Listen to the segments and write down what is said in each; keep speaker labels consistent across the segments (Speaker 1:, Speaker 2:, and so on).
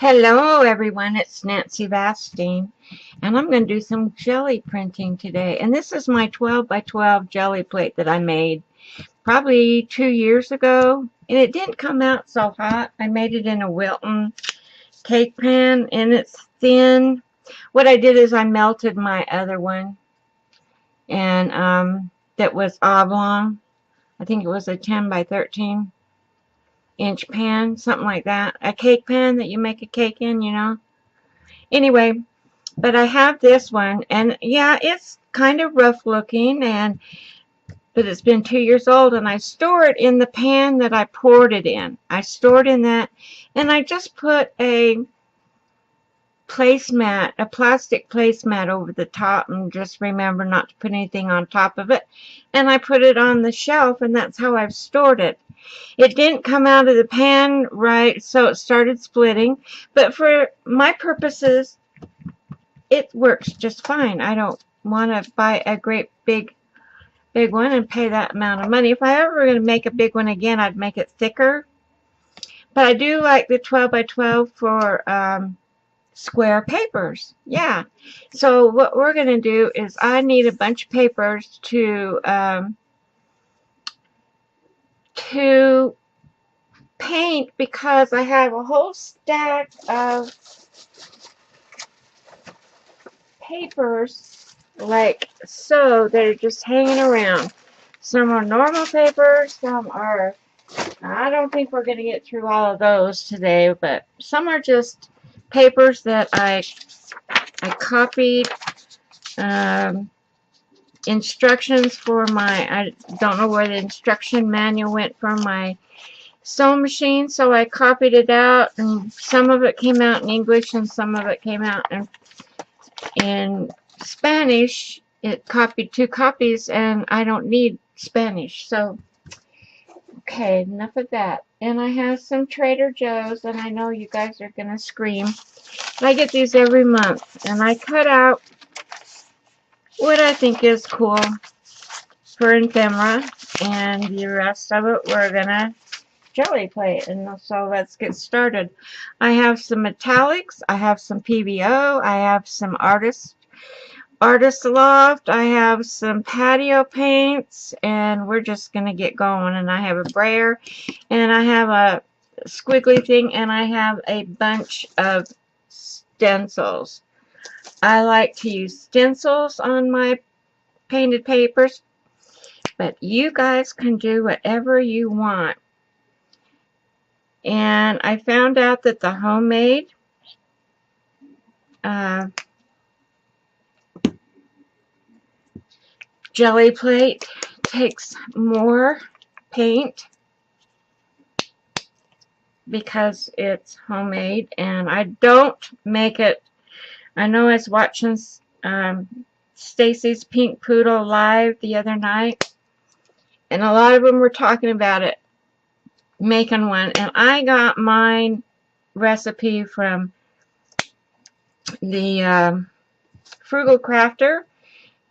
Speaker 1: Hello everyone, it's Nancy Vastine, and I'm going to do some jelly printing today. And this is my 12 by 12 jelly plate that I made probably 2 years ago. And it didn't come out so hot. I made it in a Wilton cake pan, and it's thin. What I did is I melted my other one, and that was oblong. I think it was a 10 by 13-inch pan, something like that. A cake pan that you make a cake in, you know. Anyway, but I have this one, and yeah, it's kind of rough looking, but it's been 2 years old, and I store it in the pan that I poured it in. I stored in that, and I just put a placemat, a plastic placemat over the top, and just remember not to put anything on top of it. And I put it on the shelf, and that's how I've stored it. It didn't come out of the pan right, so it started splitting, but for my purposes, it works just fine. I don't want to buy a great big one and pay that amount of money. If I ever going to make a big one again, I'd make it thicker. But I do like the 12 by 12 for square papers. Yeah. So what we're going to do is I need a bunch of papers to paint, because I have a whole stack of papers like so that are just hanging around. Some are normal papers, some are, I don't think we're going to get through all of those today, but some are just papers that I copied instructions for I don't know where the instruction manual went from my sewing machine, so I copied it out, and some of it came out in English and some of it came out in Spanish. It copied 2 copies, and I don't need Spanish. So, okay, enough of that. And I have some Trader Joe's, and I know you guys are going to scream. I get these every month, and I cut out what I think is cool for ephemera, and the rest of it we're going to jelly plate. And so let's get started. I have some metallics, I have some PVO, I have some Artist Loft, I have some patio paints, and we're just gonna get going. And I have a brayer, and I have a squiggly thing, and I have a bunch of stencils. I like to use stencils on my painted papers, but you guys can do whatever you want. And I found out that the homemade jelly plate takes more paint because it's homemade, and I don't make it. I know I was watching Stacy's Pink Poodle live the other night, and a lot of them were talking about it, making one, and I got mine recipe from the Frugal Crafter,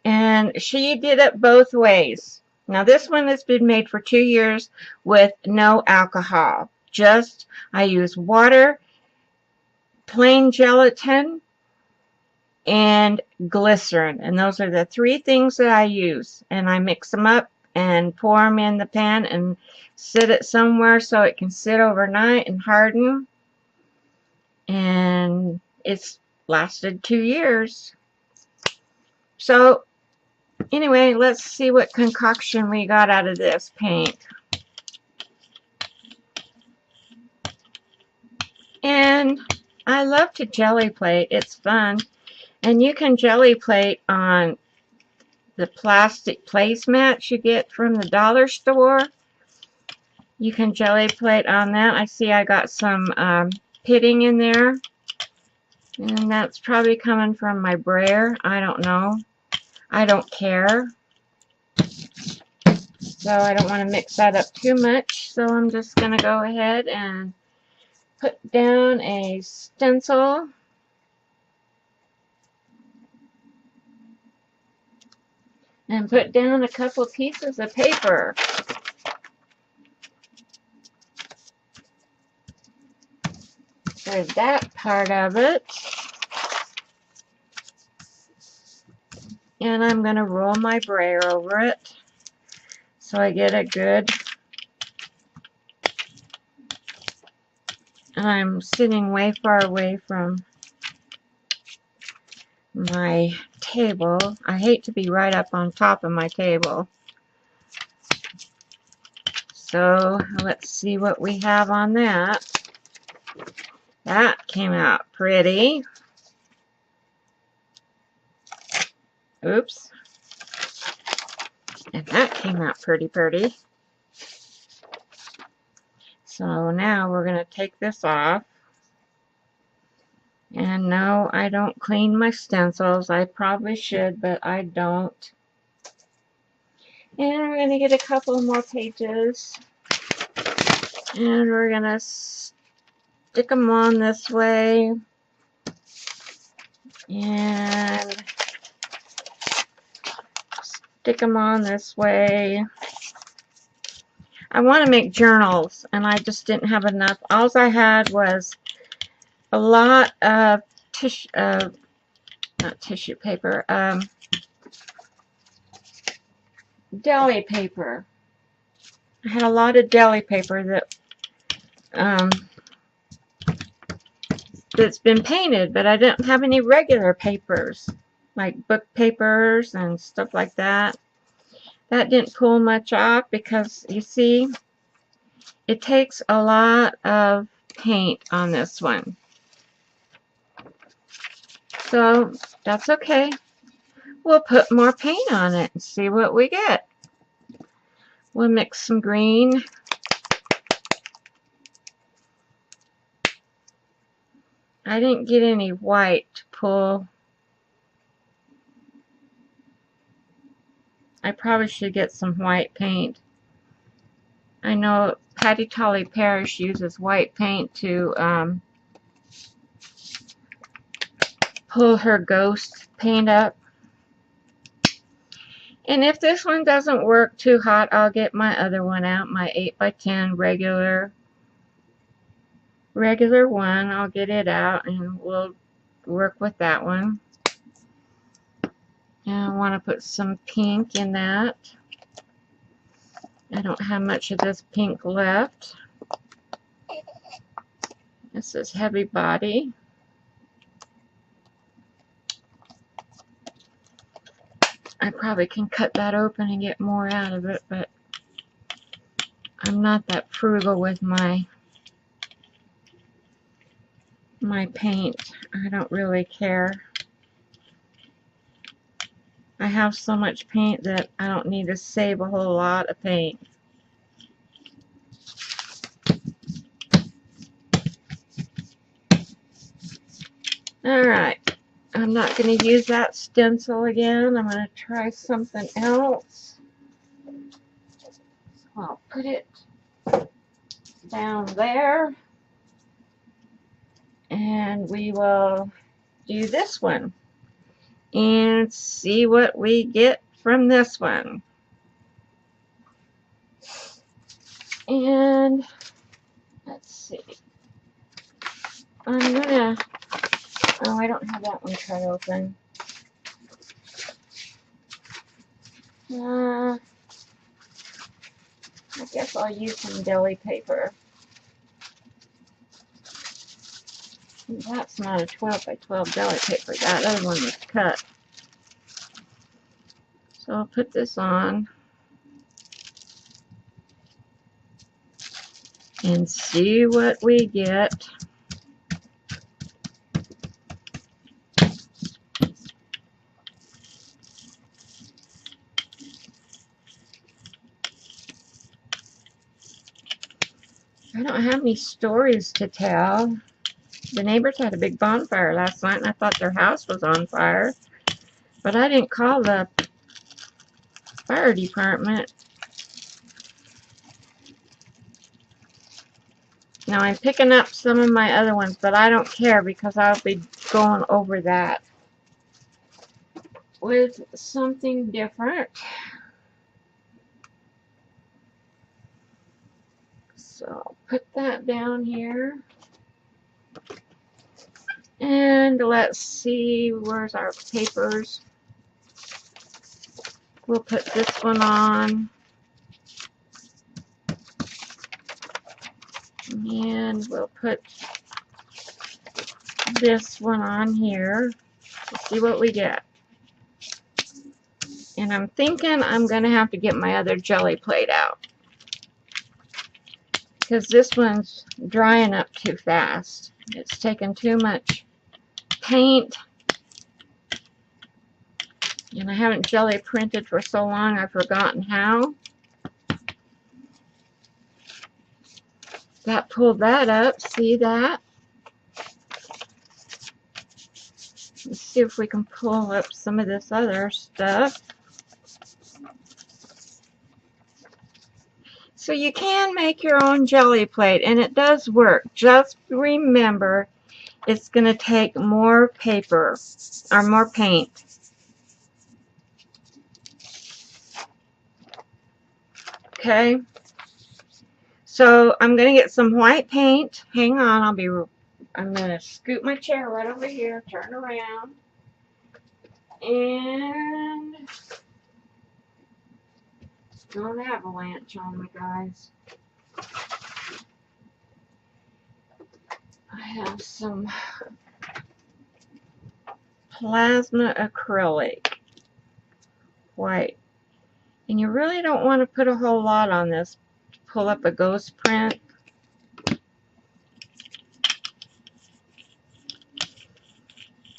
Speaker 1: and she did it both ways. Now this one has been made for 2 years with no alcohol. Just I use water, plain gelatin, and glycerin, and those are the 3 things that I use. And I mix them up and pour them in the pan and sit it somewhere so it can sit overnight and harden. And it's lasted 2 years. So anyway, let's see what concoction we got out of this paint. And I love to jelly plate. It's fun. And you can jelly plate on the plastic placemats you get from the dollar store. You can jelly plate on that. I see I got some pitting in there. And that's probably coming from my brayer. I don't know. I don't care. So I don't want to mix that up too much. So I'm just going to go ahead and put down a stencil. And put down a couple pieces of paper. for that part of it. And I'm going to roll my brayer over it so I get a good, and I'm sitting way far away from my table. I hate to be right up on top of my table. So let's see what we have on that. That came out pretty. Oops. And that came out pretty. So now we're going to take this off. And no, I don't clean my stencils. I probably should, but I don't. And we're going to get a couple more pages. And we're going to stick them on this way. And stick them on this way. I want to make journals, and I just didn't have enough. All I had was a lot of tissue, not tissue paper, deli paper. I had a lot of deli paper that that's been painted, but I didn't have any regular papers, like book papers and stuff like that. That didn't pull much off because, you see, it takes a lot of paint on this one. So that's okay. We'll put more paint on it and see what we get. We'll mix some green. I didn't get any white to pull. I probably should get some white paint. I know Patty Tolly Parrish uses white paint to pull her ghost paint up. And if this one doesn't work too hot, I'll get my other one out, my 8x10 regular one. I'll get it out and we'll work with that one. And I want to put some pink in that. I don't have much of this pink left. This is heavy body. I probably can cut that open and get more out of it, but I'm not that frugal with my paint. I don't really care. I have so much paint that I don't need to save a whole lot of paint. Alright, I'm not going to use that stencil again. I'm going to try something else. I'll put it down there. And we will do this one. And see what we get from this one. And let's see. I'm gonna, oh, I don't have that one cut open. I guess I'll use some deli paper. That's not a 12x12 deli paper. That other one was cut. So I'll put this on and see what we get. I don't have any stories to tell. The neighbors had a big bonfire last night and I thought their house was on fire. But I didn't call the fire department. Now I'm picking up some of my other ones, but I don't care because I'll be going over that with something different. So I'll put that down here. And let's see, where's our papers? We'll put this one on. And we'll put this one on here. Let's see what we get. And I'm thinking I'm going to have to get my other jelly plate out, because this one's drying up too fast. It's taking too much paint. And I haven't jelly printed for so long I've forgotten how. That pulled that up. See that? Let's see if we can pull up some of this other stuff. So you can make your own jelly plate, and it does work. Just remember, it's going to take more paper or more paint. Okay. So I'm going to get some white paint. Hang on, I'm going to scoot my chair right over here, turn around, and don't avalanche on me, guys. I have some plasma acrylic white, and you really don't want to put a whole lot on this. Pull up a ghost print.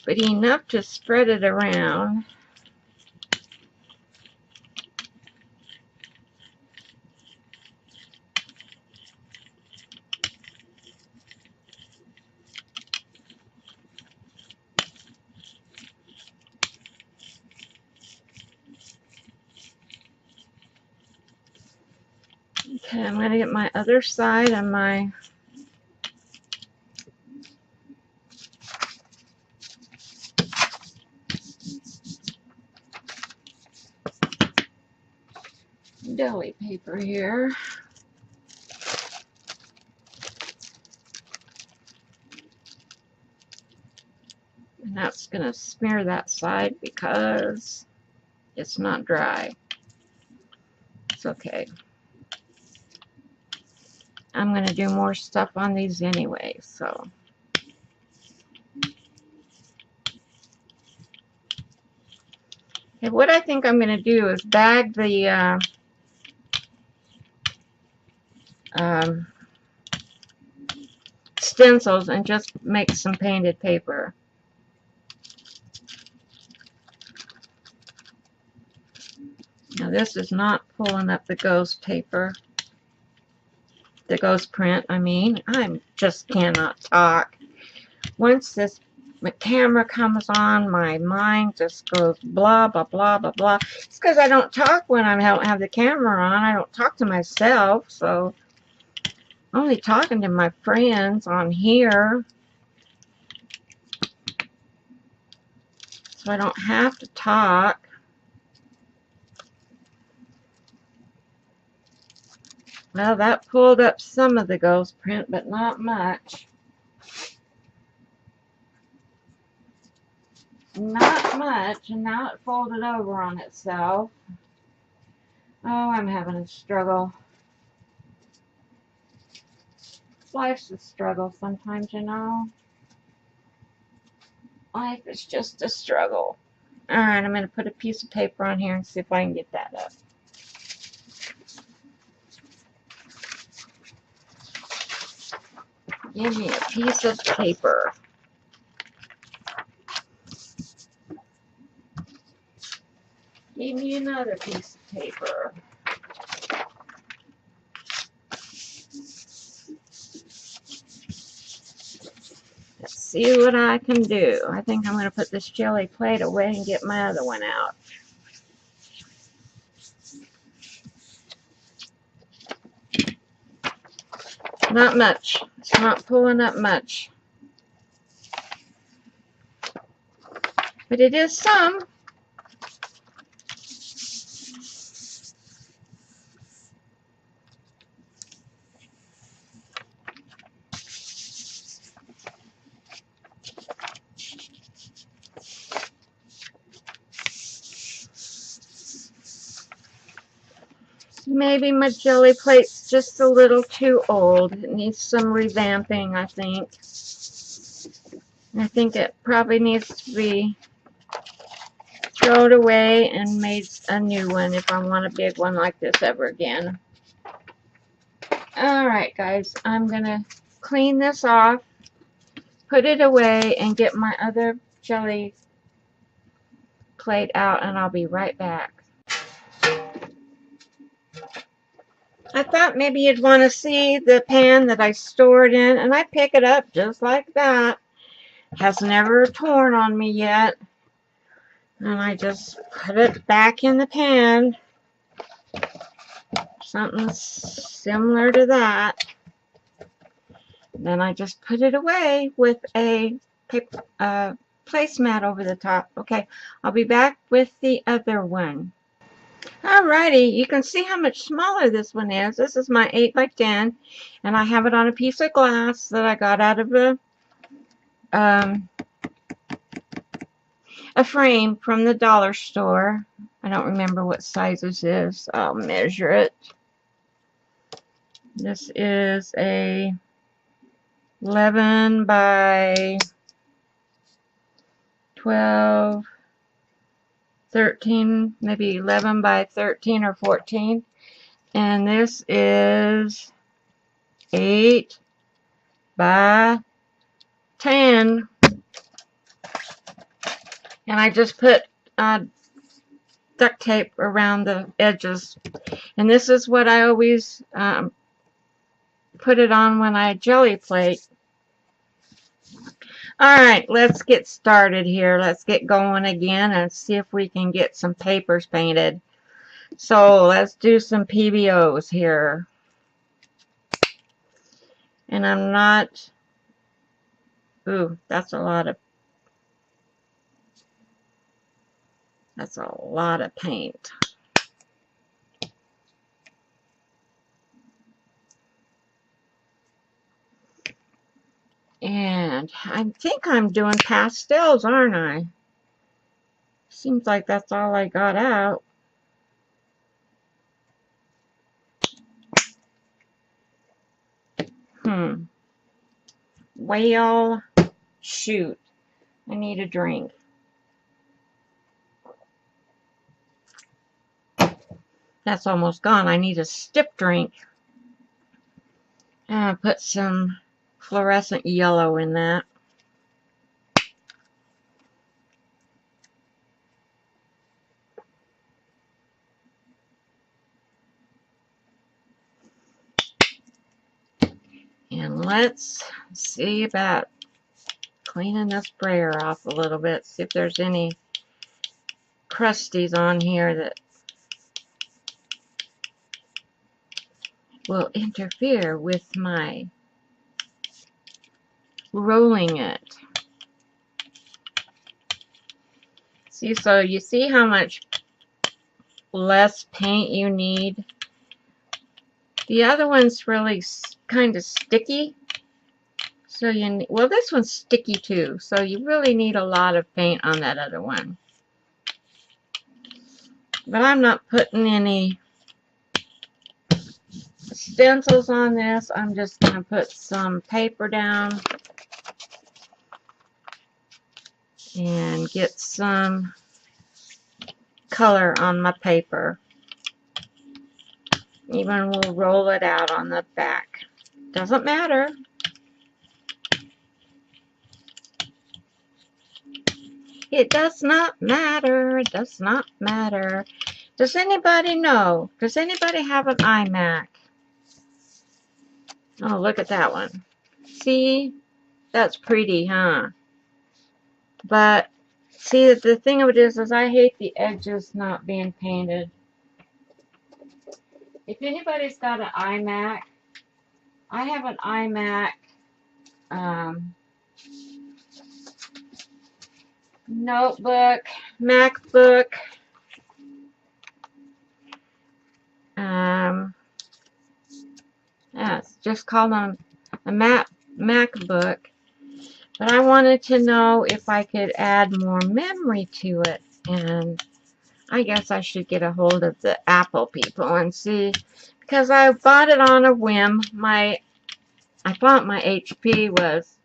Speaker 1: But enough to spread it around. Okay, I'm going to get my other side on my deli paper here. And that's going to smear that side because it's not dry. It's okay. I'm going to do more stuff on these anyway, so. Okay, what I think I'm going to do is bag the stencils and just make some painted paper. Now this is not pulling up the ghost paper. The ghost print, I mean. I just cannot talk. Once this camera comes on, my mind just goes blah, blah, blah, blah, blah. It's because I don't talk when I don't have the camera on. I don't talk to myself, so I'm only talking to my friends on here. So I don't have to talk. Well, that pulled up some of the ghost print, but not much. Not much, and now it folded over on itself. Oh, I'm having a struggle. Life's a struggle sometimes, you know. Life is just a struggle. Alright, I'm going to put a piece of paper on here and see if I can get that up. Give me a piece of paper. Give me another piece of paper. Let's see what I can do. I think I'm going to put this jelly plate away and get my other one out. Not much. It's not pulling up much. But it is some. Maybe my jelly plate's just a little too old. It needs some revamping, I think. I think it probably needs to be thrown away and made a new one if I want a big one like this ever again. Alright guys, I'm going to clean this off, put it away, and get my other jelly plate out, and I'll be right back. I thought maybe you'd want to see the pan that I stored in, and I pick it up just like that. Has never torn on me yet. And I just put it back in the pan. Something similar to that. Then I just put it away with a paper, placemat over the top. Okay, I'll be back with the other one. Alrighty, you can see how much smaller this one is. This is my 8x10, and I have it on a piece of glass that I got out of a frame from the dollar store. I don't remember what size this is. I'll measure it. This is a 11 by 12, 13, maybe 11 by 13 or 14. And this is 8 by 10. And I just put duct tape around the edges. And this is what I always put it on when I jelly plate. Alright, let's get started here. Let's get going again and see if we can get some papers painted. So let's do some PBOs here. And I'm not... Ooh, that's a lot of paint. And I think I'm doing pastels, aren't I? Seems like that's all I got out. Well, shoot. I need a drink. That's almost gone. I need a stiff drink. And I put some fluorescent yellow in that. And let's see about cleaning this sprayer off a little bit. See if there's any crusties on here that will interfere with my rolling it. See, so you see how much less paint you need? The other one's really kind of sticky. So you need, well, this one's sticky too. So you really need a lot of paint on that other one. But I'm not putting any stencils on this. I'm just going to put some paper down and get some color on my paper. Even we'll roll it out on the back. Doesn't matter. It does not matter. It does not matter. Does anybody know? Does anybody have an iMac? Oh, look at that one. See? That's pretty, huh? But, see, the thing of it is I hate the edges not being painted. If anybody's got an iMac, I have an iMac notebook, MacBook, yeah, it's just called a MacBook, but I wanted to know if I could add more memory to it, and I guess I should get a hold of the Apple people and see, because I bought it on a whim. I thought my HP was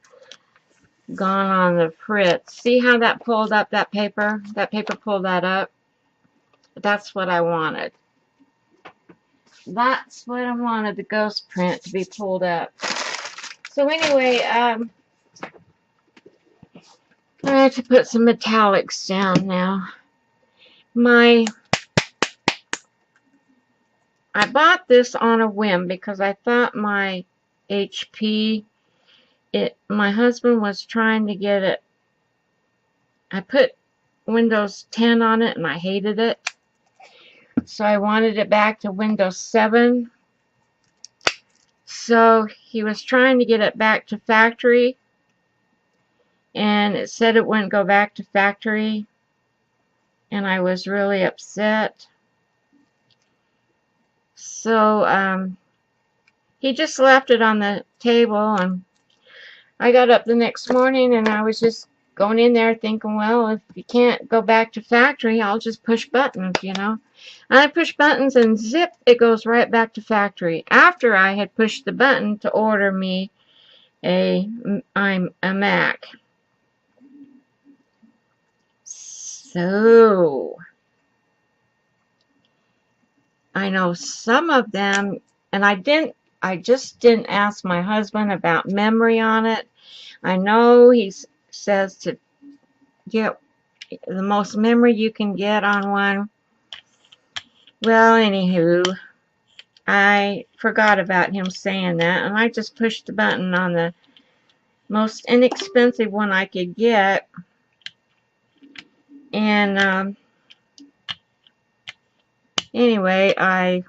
Speaker 1: gone on the fritz. See how that pulled up that paper? That paper pulled that up. That's what I wanted. That's what I wanted, the ghost print to be pulled up. So anyway, I have to put some metallics down now. I bought this on a whim because I thought my HP, my husband was trying to get it. I put Windows 10 on it and I hated it. So I wanted it back to Windows 7. So he was trying to get it back to factory. And it said it wouldn't go back to factory. And I was really upset. So he just left it on the table, and I got up the next morning and I was just going in there thinking, well, if you can't go back to factory, I'll just push buttons, you know. And I push buttons and zip, it goes right back to factory. After I had pushed the button to order me a Mac. So I know some of them, and I just didn't ask my husband about memory on it. I know he says to get the most memory you can get on one. Well, anywho, I forgot about him saying that, and I just pushed the button on the most inexpensive one I could get. And anyway, I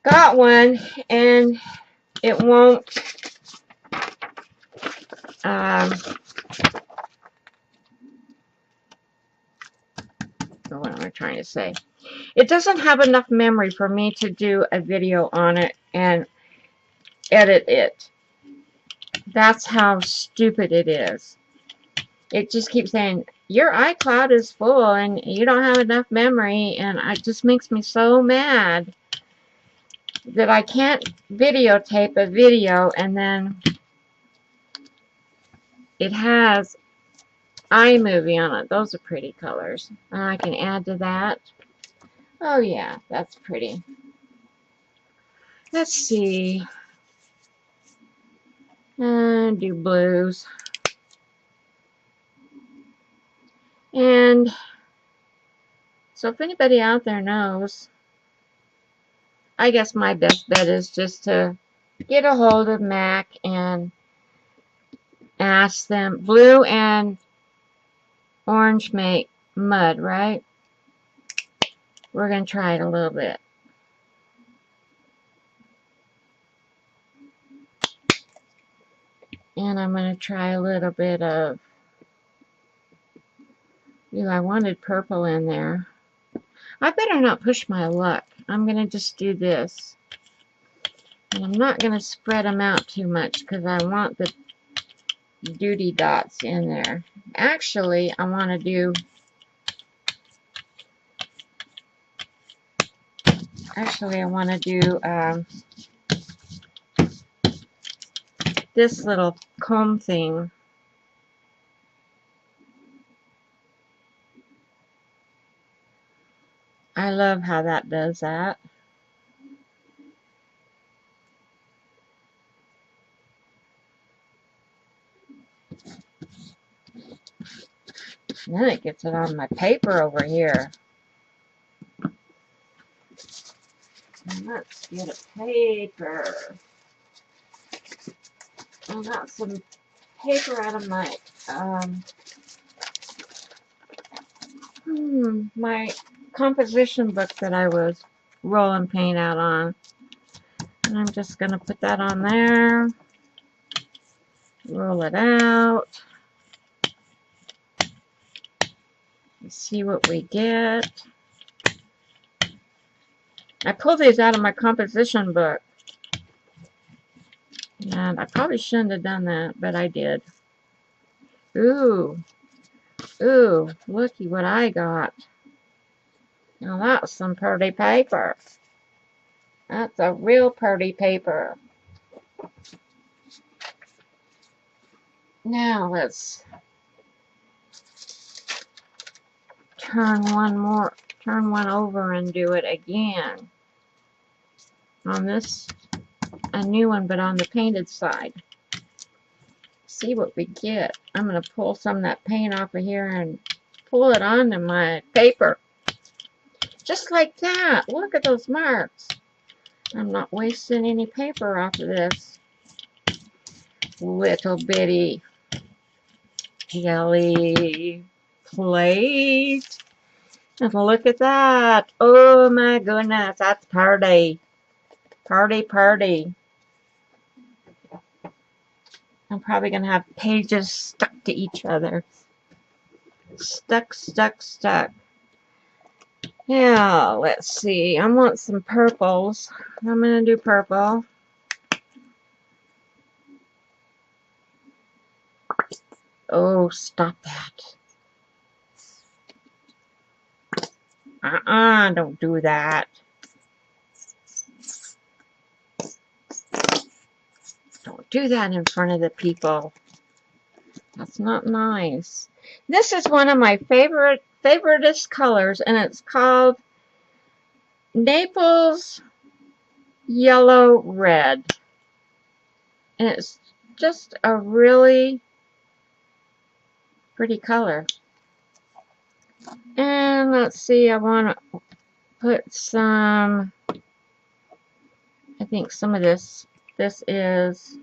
Speaker 1: got one, and it won't what am I trying to say? It doesn't have enough memory for me to do a video on it and edit it. That's how stupid it is. It just keeps saying, your iCloud is full and you don't have enough memory, and it just makes me so mad that I can't videotape a video and then it has iMovie on it. Those are pretty colors. I can add to that. Oh yeah, that's pretty. Let's see. Do blues. And so if anybody out there knows, I guess my best bet is just to get a hold of Mac and ask them. Blue and orange make mud, right? We're going to try it a little bit. And I'm going to try a little bit of, I wanted purple in there. I better not push my luck. I'm going to just do this. And I'm not going to spread them out too much because I want the duty dots in there. Actually, I want to do, this little comb thing. I love how that does that. And then it gets it on my paper over here. And let's get a paper. I got some paper out of my composition book that I was rolling paint out on. And I'm just going to put that on there. Roll it out. See what we get. I pulled these out of my composition book. And I probably shouldn't have done that, but I did. Ooh, ooh, looky what I got. Now that's some pretty paper. That's a real pretty paper. Now let's turn one over and do it again. On this, a new one, but on the painted side. See what we get. I'm going to pull some of that paint off of here and pull it onto my paper. Just like that. Look at those marks. I'm not wasting any paper off of this little bitty Gelli plate. And look at that. Oh my goodness. That's party. Party, party. I'm probably going to have pages stuck to each other. Stuck, stuck, stuck. Yeah, let's see. I want some purples. I'm going to do purple. Oh, stop that. Don't do that. Don't do that in front of the people. That's not nice. This is one of my favoriteest colors, and it's called Naples Yellow Red. And it's just a really pretty color. And let's see, I want to put some, I think some of this is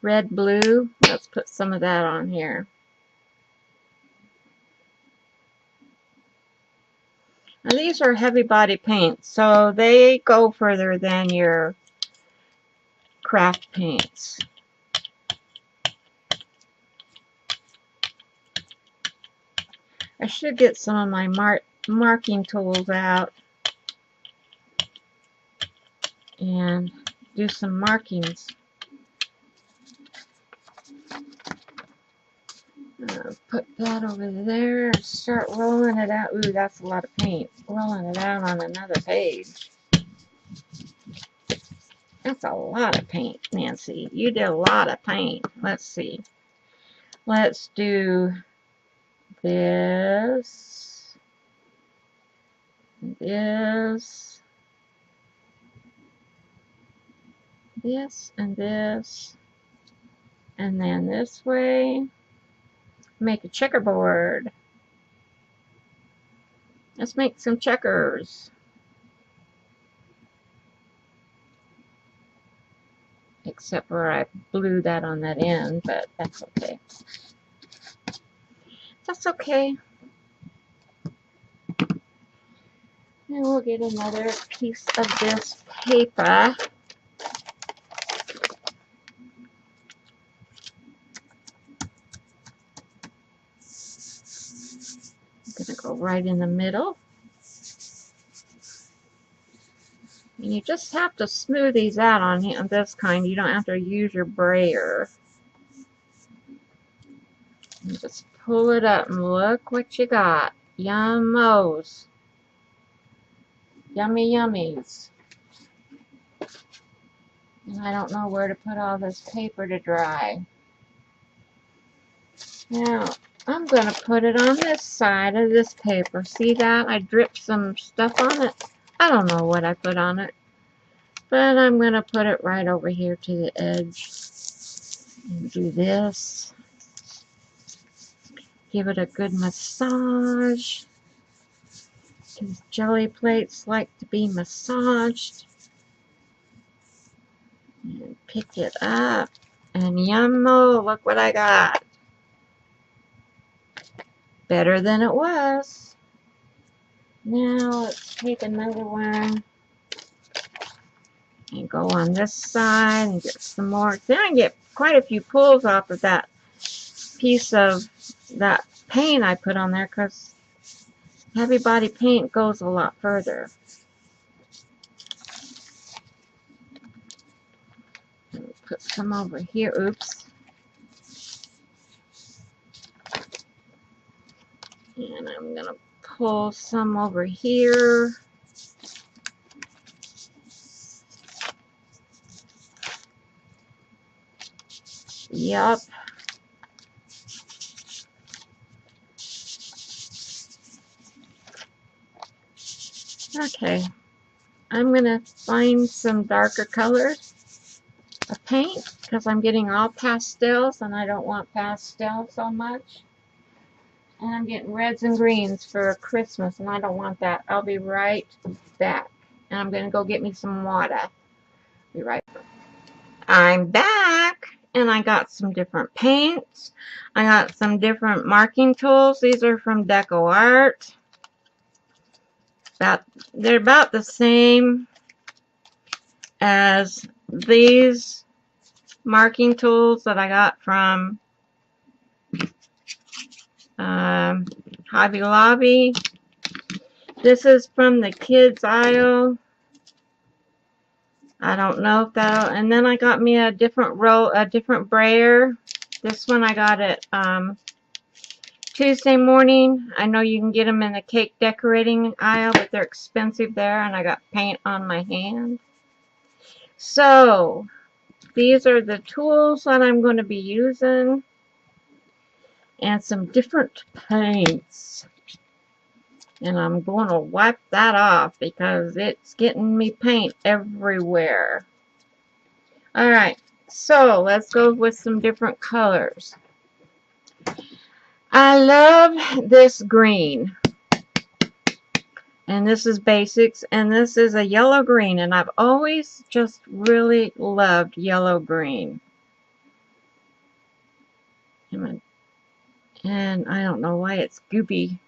Speaker 1: red blue. Let's put some of that on here. Now these are heavy body paints, so they go further than your craft paints. I should get some of my marking tools out and do some markings. Put that over there and start rolling it out. Ooh, that's a lot of paint. Rolling it out on another page. That's a lot of paint, Nancy. You did a lot of paint. Let's see. Let's do this, this, this, and this, and then this way. Make a checkerboard. Let's make some checkers. Except where I blew that on that end, but that's okay. That's okay. And we'll get another piece of this paper. I'm going to go right in the middle. And you just have to smooth these out on this kind. You don't have to use your brayer. And just pull it up and look what you got. Yummos. Yummy yummies. And I don't know where to put all this paper to dry. Now, I'm going to put it on this side of this paper. See that? I dripped some stuff on it. I don't know what I put on it. But I'm going to put it right over here to the edge. And do this. Give it a good massage. These jelly plates like to be massaged. And pick it up. And yummo, look what I got. Better than it was. Now let's take another one and go on this side and get some more. Then I get quite a few pulls off of that piece of that paint I put on there because heavy body paint goes a lot further. Put some over here. Oops. pull some over here. Yup. Okay. I'm going to find some darker colors of paint because I'm getting all pastels and I don't want pastel so much. And I'm getting reds and greens for Christmas and I don't want that. I'll be right back. And I'm going to go get me some water. Be right back. I'm back and I got some different paints. I got some different marking tools. These are from Deco Art. They're about the same as these marking tools that I got from Hobby Lobby. This is from the kids aisle. I don't know if that'll, and then I got me a different brayer. This one I got it Tuesday morning. I know you can get them in the cake decorating aisle, but they're expensive there, and I got paint on my hand. So these are the tools that I'm going to be using, and some different paints. And I'm going to wipe that off because it's getting me paint everywhere. Alright, so let's go with some different colors. I love this green. And this is basics. And this is a yellow green. And I've always just really loved yellow green. And I don't know why it's goopy.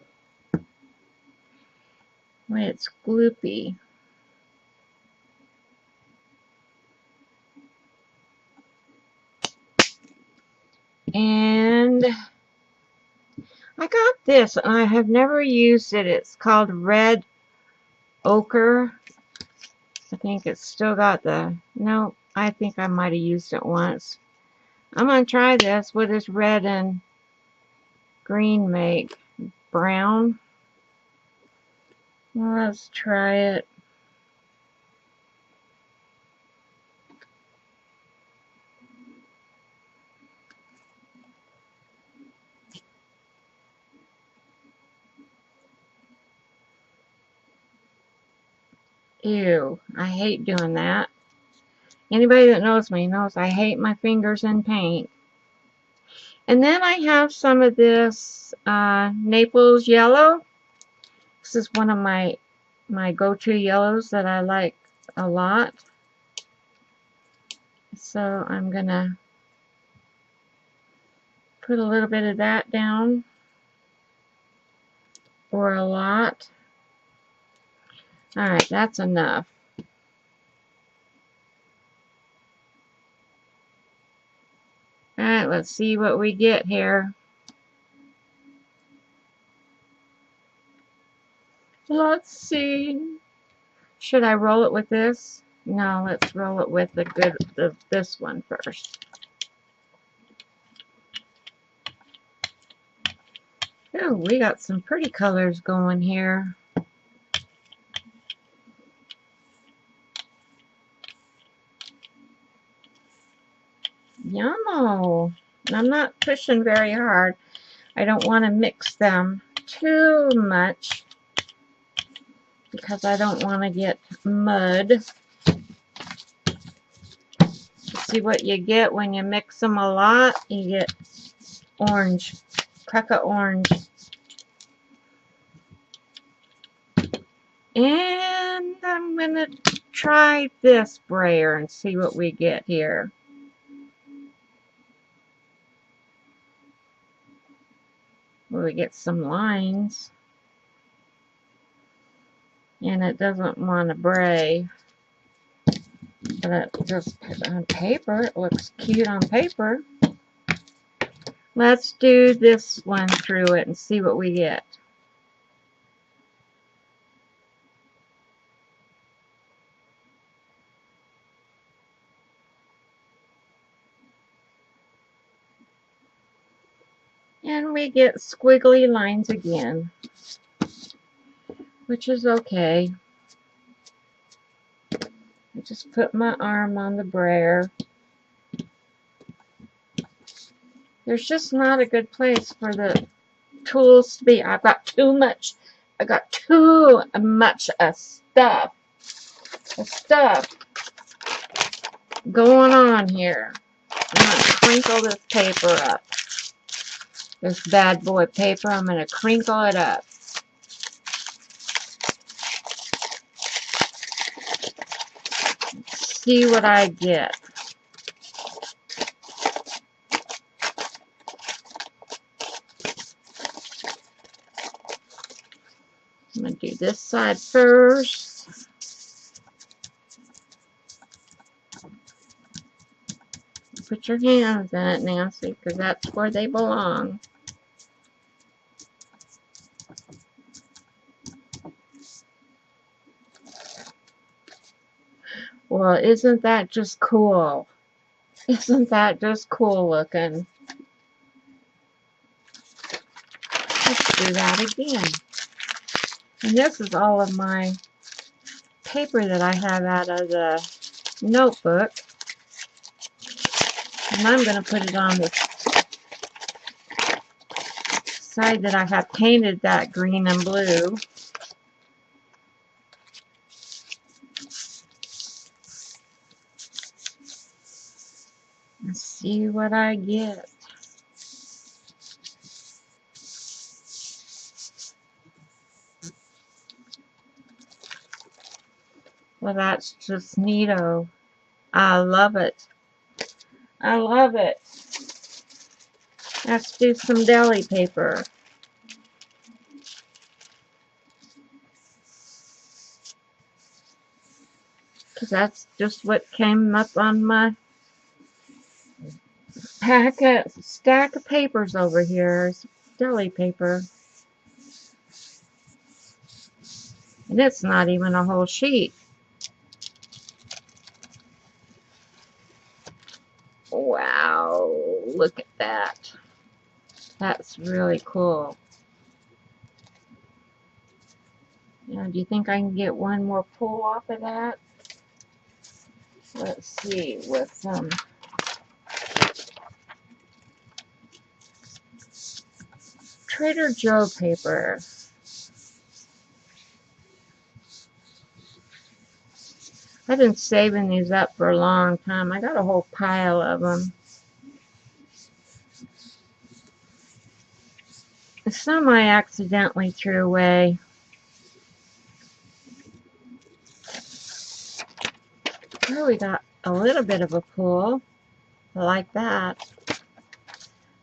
Speaker 1: Why it's gloopy. And I got this, and I have never used it. It's called Red Ochre. I think it's still got the... No, I think I might have used it once. I'm going to try this. What does red and green make? Brown? Well, let's try it. Ew, I hate doing that. Anybody that knows me knows I hate my fingers in paint. And then I have some of this Naples yellow. This is one of my go-to yellows that I like a lot. So I'm going to put a little bit of that down. Or a lot. Alright, that's enough. Alright, let's see what we get here. Let's see. Should I roll it with this? No, let's roll it with this one first. Oh, we got some pretty colors going here. Yummo. I'm not pushing very hard. I don't want to mix them too much because I don't want to get mud. See what you get when you mix them a lot? You get orange, crack of orange. And I'm going to try this brayer and see what we get here. Well, we get some lines. And it doesn't want to bray. But it just on paper, it looks cute on paper. Let's do this one through it and see what we get. And we get squiggly lines again. which is okay. I just put my arm on the brayer. There's just not a good place for the tools to be. I've got too much. I got too much stuff going on here. I'm going to crinkle this paper up. This bad boy paper, I'm going to crinkle it up. See what I get. I'm going to do this side first. Put your hands in it, Nancy, because that's where they belong. Well, isn't that just cool? Isn't that just cool looking? Let's do that again. And this is all of my paper that I have out of the notebook. And I'm going to put it on the side that I have painted that green and blue. Let's see what I get. Well, that's just neato. I love it. I love it. Let's do some deli paper. Because that's just what came up on my stack of papers over here. Is deli paper. And it's not even a whole sheet. Wow, look at that. That's really cool. Now, do you think I can get one more pull off of that? Let's see, with some Trader Joe paper. I've been saving these up for a long time. I got a whole pile of them. Some I accidentally threw away. Oh, we got a little bit of a pull. I like that.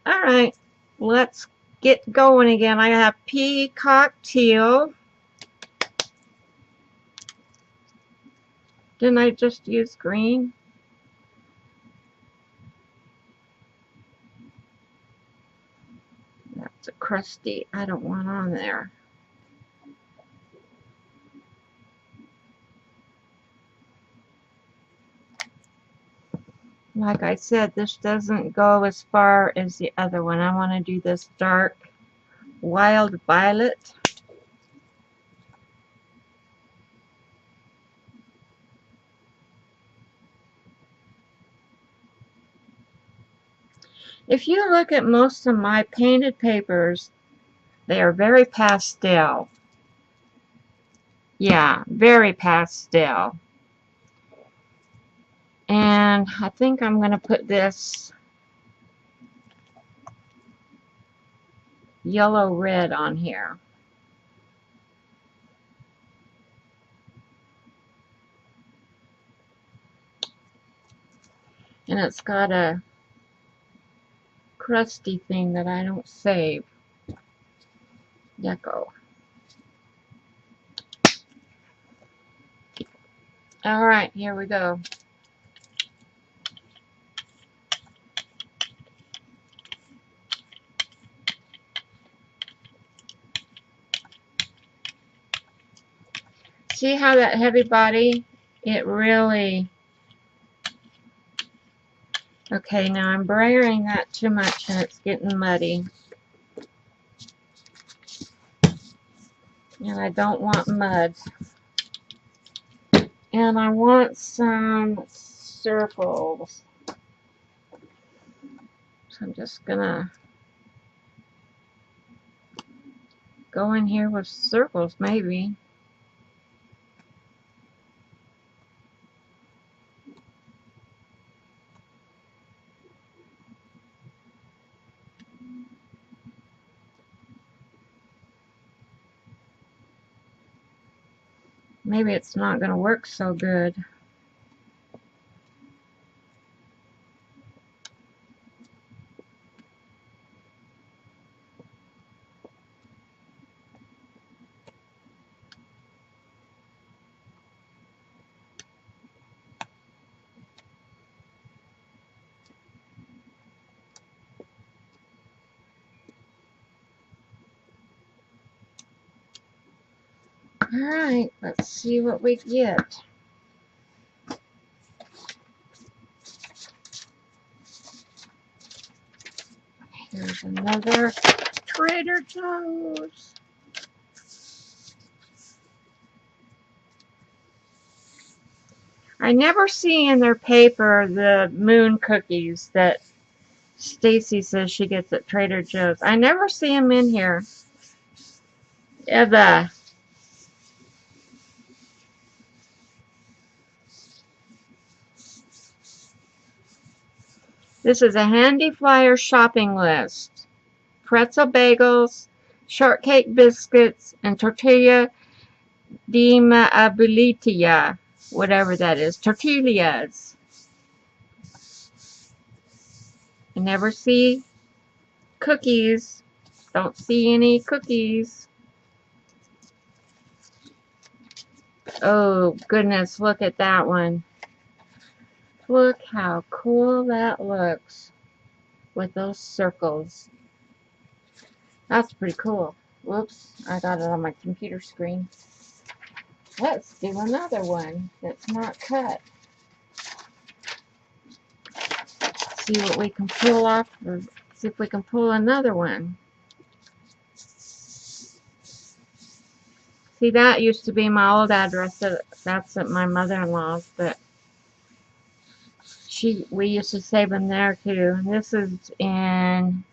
Speaker 1: Alright, let's get going again. I have peacock teal. Didn't I just use green? That's a crusty. I don't want on there. Like I said, this doesn't go as far as the other one. I want to do this dark wild violet. If you look at most of my painted papers, they are very pastel. Yeah, very pastel. And I think I'm going to put this yellow red on here. And it's got a crusty thing that I don't save. Deco. Alright, here we go. See how that heavy body, it really... Okay, now I'm brayering that too much and it's getting muddy. And I don't want mud. And I want some circles. So I'm just gonna go in here with circles, maybe. Maybe it's not gonna work so good. Alright, let's see what we get. Here's another Trader Joe's. I never see in their paper the moon cookies that Stacy says she gets at Trader Joe's. I never see them in here. Ever. This is a handy flyer shopping list. Pretzel bagels, shortcake biscuits, and tortilla de maabilitia, whatever that is. Tortillas. I never see cookies. Don't see any cookies. Oh, goodness, look at that one. Look how cool that looks with those circles. That's pretty cool. Whoops, I got it on my computer screen. Let's do another one that's not cut. See what we can pull off, or see if we can pull another one. See, that used to be my old address. That's at my mother-in-law's, but we used to save them there too. This is in,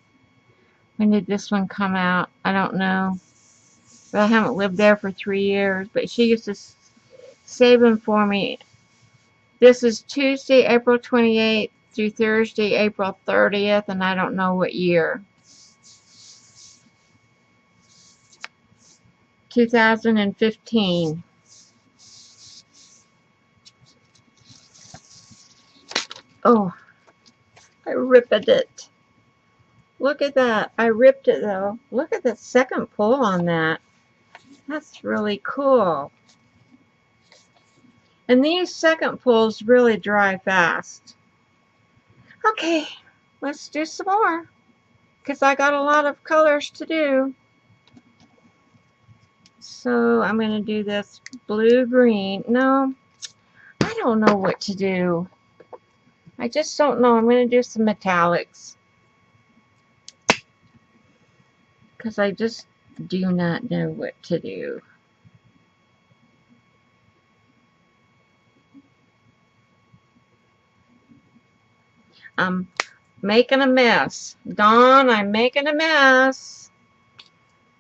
Speaker 1: when did this one come out? I don't know. But I haven't lived there for 3 years, but she used to save them for me. This is Tuesday, April 28th through Thursday, April 30th, and I don't know what year. 2015. Oh, I ripped it. Look at that. I ripped it though. Look at the second pull on that. That's really cool. And these second pulls really dry fast. Okay, let's do some more, because I got a lot of colors to do. So I'm going to do this blue-green. No, I don't know what to do. I just don't know. I'm going to do some metallics, because I just do not know what to do. I'm making a mess. Dawn, I'm making a mess.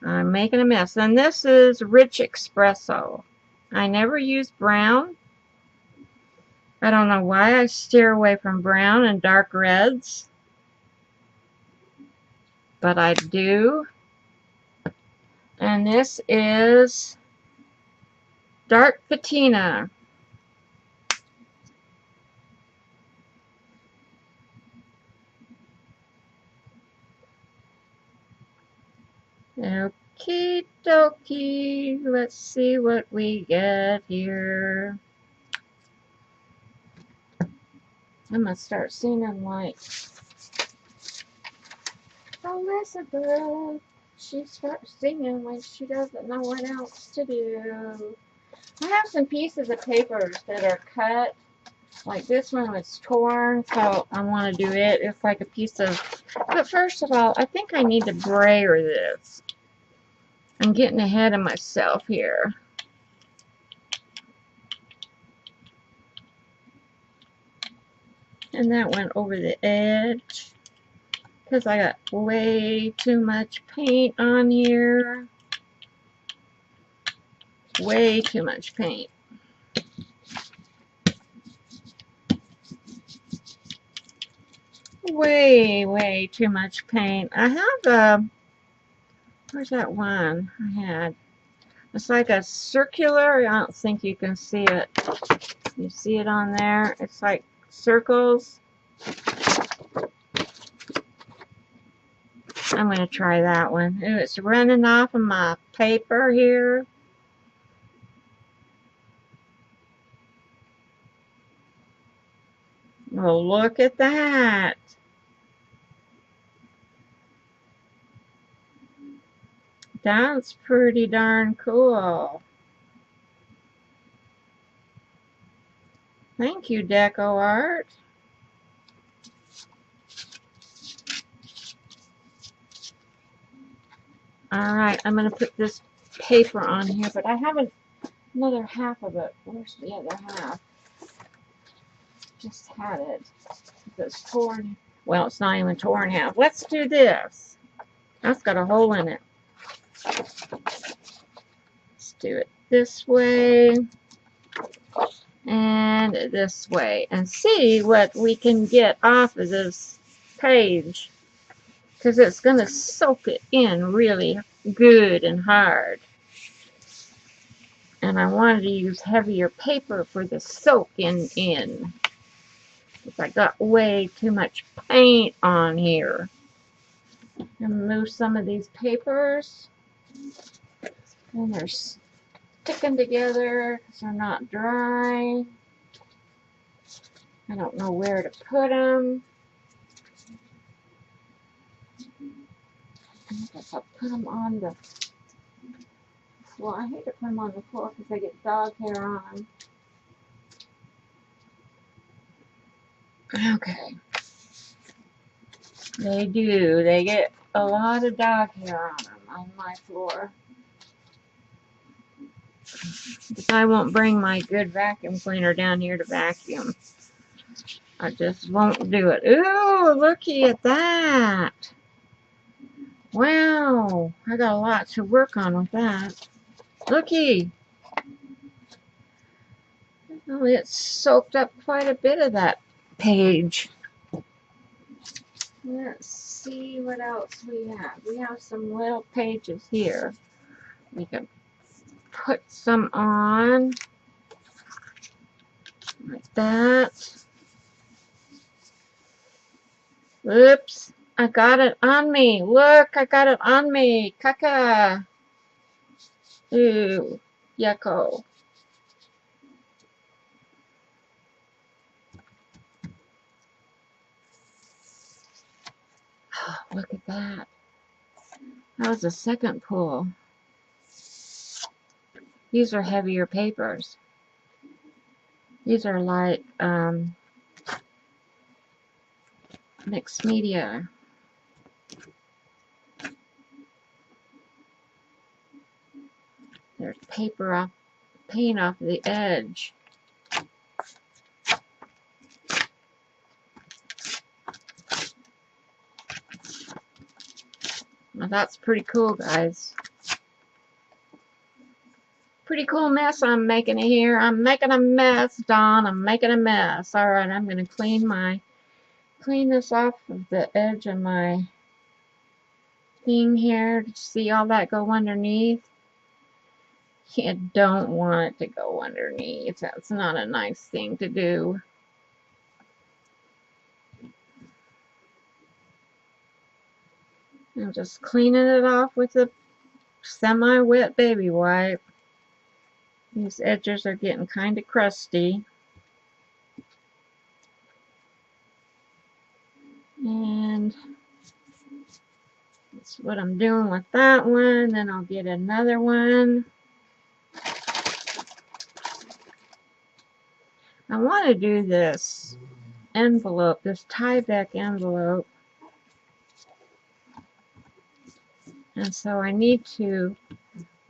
Speaker 1: I'm making a mess. And this is Rich Espresso. I never use brown. I don't know why I steer away from brown and dark reds, but I do. And this is dark patina. Okie dokie. Let's see what we get here. I'm going to start singing like Elizabeth. She starts singing like she doesn't know what else to do. I have some pieces of papers that are cut. Like this one was torn, so I want to do it. It's like a piece of... But first of all, I think I need to brayer this. I'm getting ahead of myself here. And that went over the edge because I got way too much paint on here. Way too much paint. Way too much paint. I have a, where's that one I had? It's like a circular, I don't think you can see it. You see it on there? It's like circles. I'm going to try that one. Ooh, it's running off of my paper here. Well, look at that. That's pretty darn cool. Thank you, Deco Art. Alright, I'm going to put this paper on here, but I have another half of it. Where's the other half? Just had it. It's torn. Well, it's not even torn in half. Let's do this. That's got a hole in it. Let's do it this way and this way and see what we can get off of this page, because it's going to soak it in really good and hard. And I wanted to use heavier paper for the soaking in, because I got way too much paint on here. And move some of these papers, and they're sticking together because they're not dry. I don't know where to put them. I guess I'll put them on the floor. I hate to put them on the floor because they get dog hair on. Okay. They do. They get a lot of dog hair on them on my floor. But I won't bring my good vacuum cleaner down here to vacuum. I just won't do it. Ooh, looky at that. Wow. I got a lot to work on with that. Looky. Oh, it's soaked up quite a bit of that page. Let's see what else we have. We have some little pages here. We can put some on like that. Oops, I got it on me. Look, I got it on me. Caca. Ooh, yucko. Look at that. That was the second pull. These are heavier papers. These are like mixed media. There's paper off, paint off the edge. Now that's pretty cool, guys. Pretty cool mess I'm making it here. I'm making a mess, Dawn. I'm making a mess. Alright, I'm going to clean this off of the edge of my thing here to see all that go underneath. You don't want it to go underneath. That's not a nice thing to do. I'm just cleaning it off with a semi-wet baby wipe. These edges are getting kind of crusty. And that's what I'm doing with that one. Then I'll get another one. I want to do this envelope, this tie-back envelope. And so I need to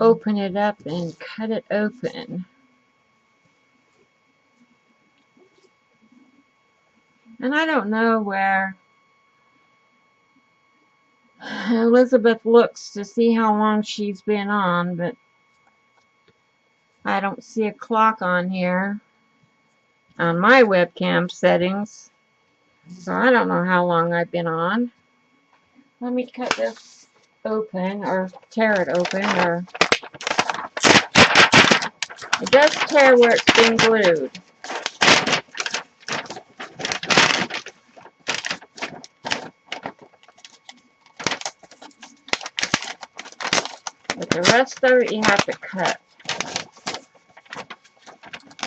Speaker 1: open it up and cut it open. And I don't know where Elizabeth looks to see how long she's been on, but I don't see a clock on here on my webcam settings. So I don't know how long I've been on. Let me cut this open, or tear it open, or it does tear where it's been glued. But the rest of it you have to cut.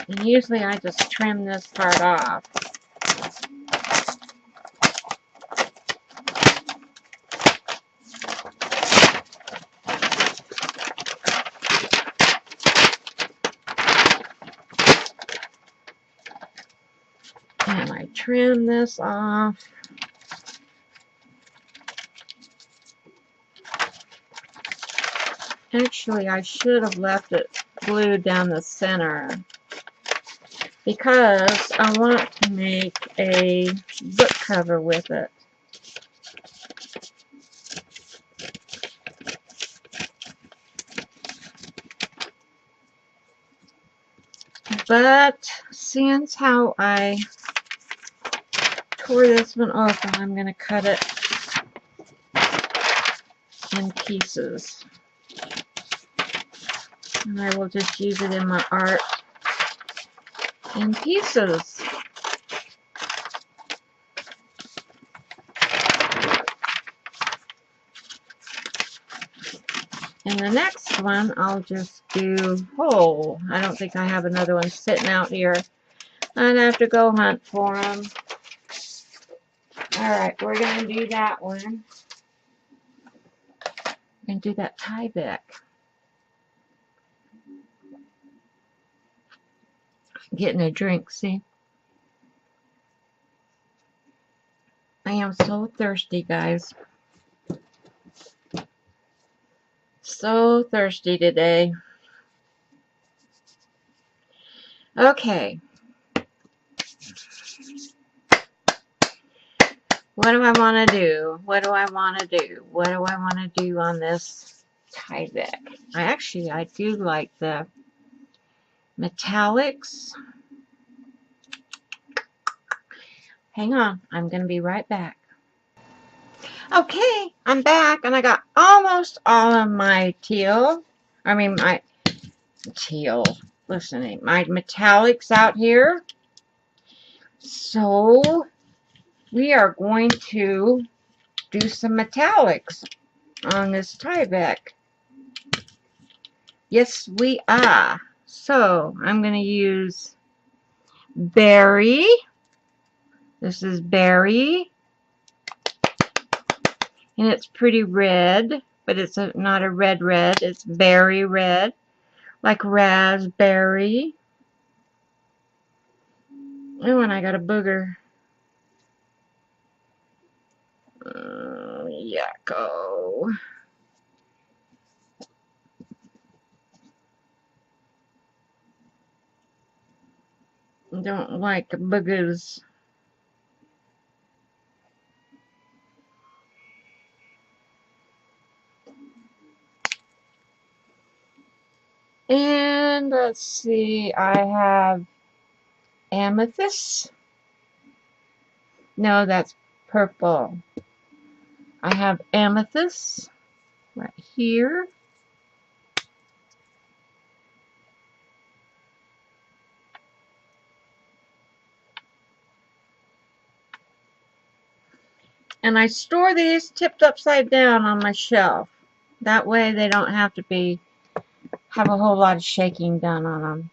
Speaker 1: And usually I just trim this part off. And I trim this off. Actually, I should have left it glued down the center because I want to make a book cover with it. But since how I tore this one open, I'm going to cut it in pieces. And I will just use it in my art in pieces. And the next one, I'll just do whole. I don't think I have another one sitting out here. I'd have to go hunt for them. Alright, we're going to do that one. And do that tie back. Getting a drink, see? I am so thirsty, guys. So thirsty today. Okay. What do I want to do? What do I want to do? What do I want to do on this tie back? I do like the metallics. Hang on. I'm going to be right back. Okay, I'm back, and I got almost all of my my metallics out here. So we are going to do some metallics on this tie back. Yes, we are. So I'm going to use berry. This is berry. And it's pretty red, but it's not a red, it's berry red, like raspberry. Oh, and I got a booger. Yucko. Don't like boogers. And let's see, I have amethyst. No, that's purple. I have amethyst right here. And I store these tipped upside down on my shelf. That way they don't have to have a whole lot of shaking done on them.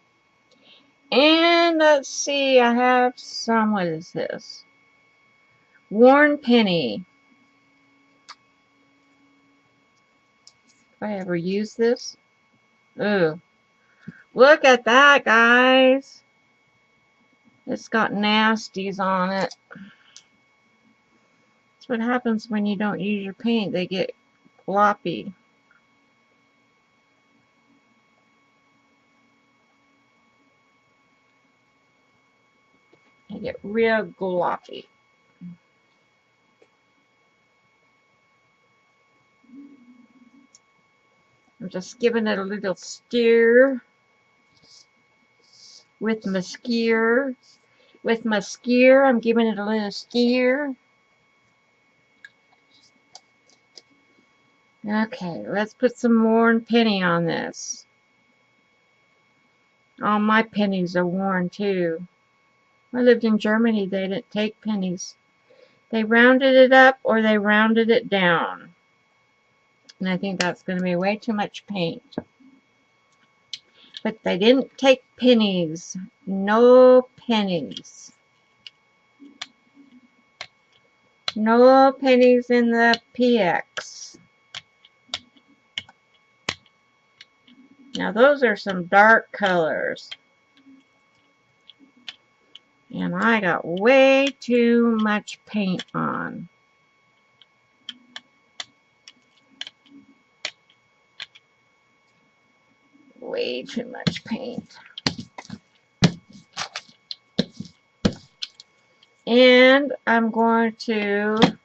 Speaker 1: And let's see, I have some, what is this? Worn penny. If I ever use this. Ooh. Look at that, guys. It's got nasties on it. That's what happens when you don't use your paint. They get gloppy. get real gloppy. I'm just giving it a little stir with my skewer. With my skewer, I'm giving it a little stir. Okay, let's put some worn penny on this. All my pennies are worn too. I lived in Germany, they didn't take pennies. They rounded it up or they rounded it down. And I think that's going to be way too much paint. But they didn't take pennies. No pennies. No pennies in the PX. Now those are some dark colors. And I got way too much paint on. Way too much paint. And I'm going to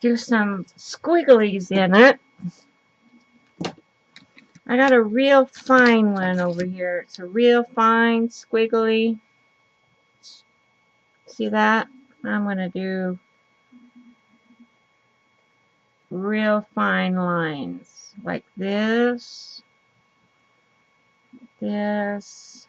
Speaker 1: do some squigglies in it. I got a real fine one over here. It's a real fine squiggly. See that? I'm going to do real fine lines like this, this.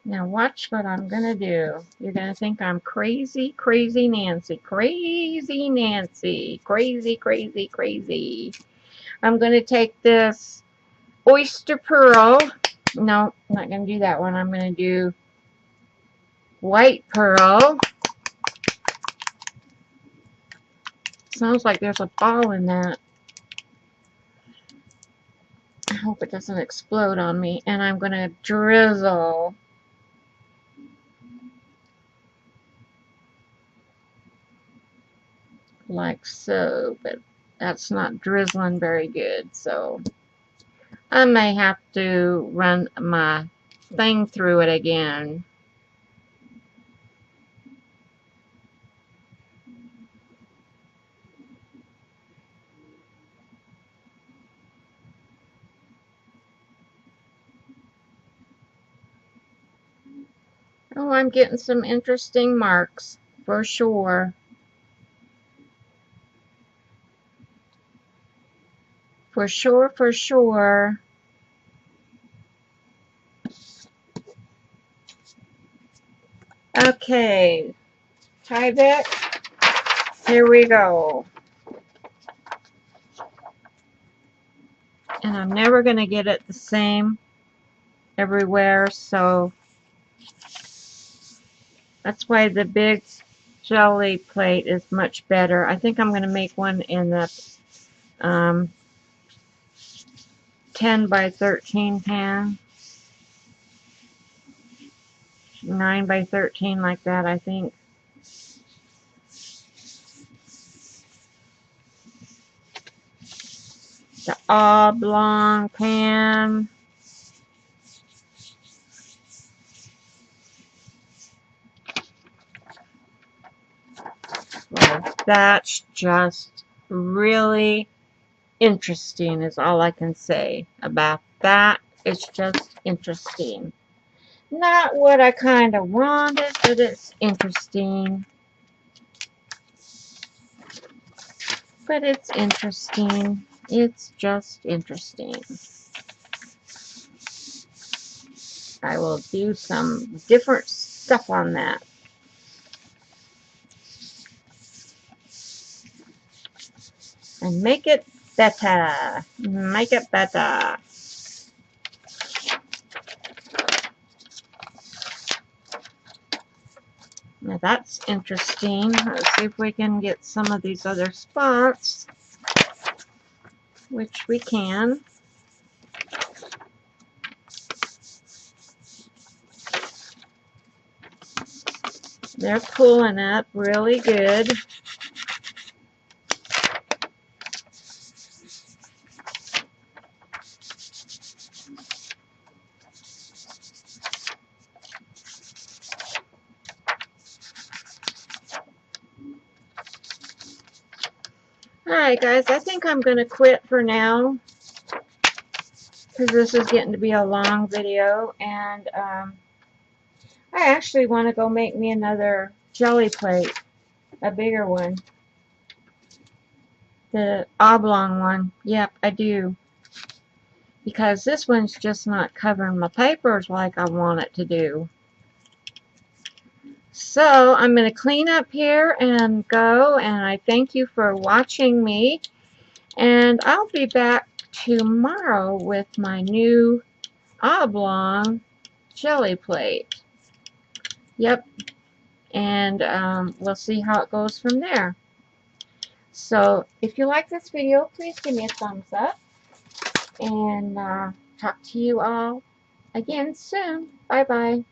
Speaker 1: Now watch what I'm going to do. You're going to think I'm crazy, crazy Nancy. Crazy Nancy. Crazy, crazy, crazy. I'm going to take this oyster pearl. No, I'm not going to do that one. I'm going to do white pearl. Sounds like there's a ball in that. I hope it doesn't explode on me. And I'm going to drizzle. Like so, but that's not drizzling very good, so I may have to run my thing through it again. Oh, I'm getting some interesting marks for sure. For sure, for sure. Okay, Tyvek, here we go. And I'm never going to get it the same everywhere, so that's why the big Gelli plate is much better. I think I'm going to make one in the 10 by 13 pan. 9 by 13 like that, I think. The oblong pan. Well, that's just really interesting is all I can say about that. It's just interesting. Not what I kind of wanted, but it's interesting. But it's interesting. It's just interesting. I will do some different stuff on that. And make it better. Make it better. Now that's interesting. Let's see if we can get some of these other spots, which we can. They're pulling up really good. Alright guys, I think I'm going to quit for now, because this is getting to be a long video, and I actually want to go make me another jelly plate, a bigger one. The oblong one. Yep, I do. Because this one's just not covering my papers like I want it to do. So, I'm going to clean up here and go, and I thank you for watching me. And I'll be back tomorrow with my new oblong jelly plate. Yep. And we'll see how it goes from there. So, if you like this video, please give me a thumbs up. And talk to you all again soon. Bye-bye.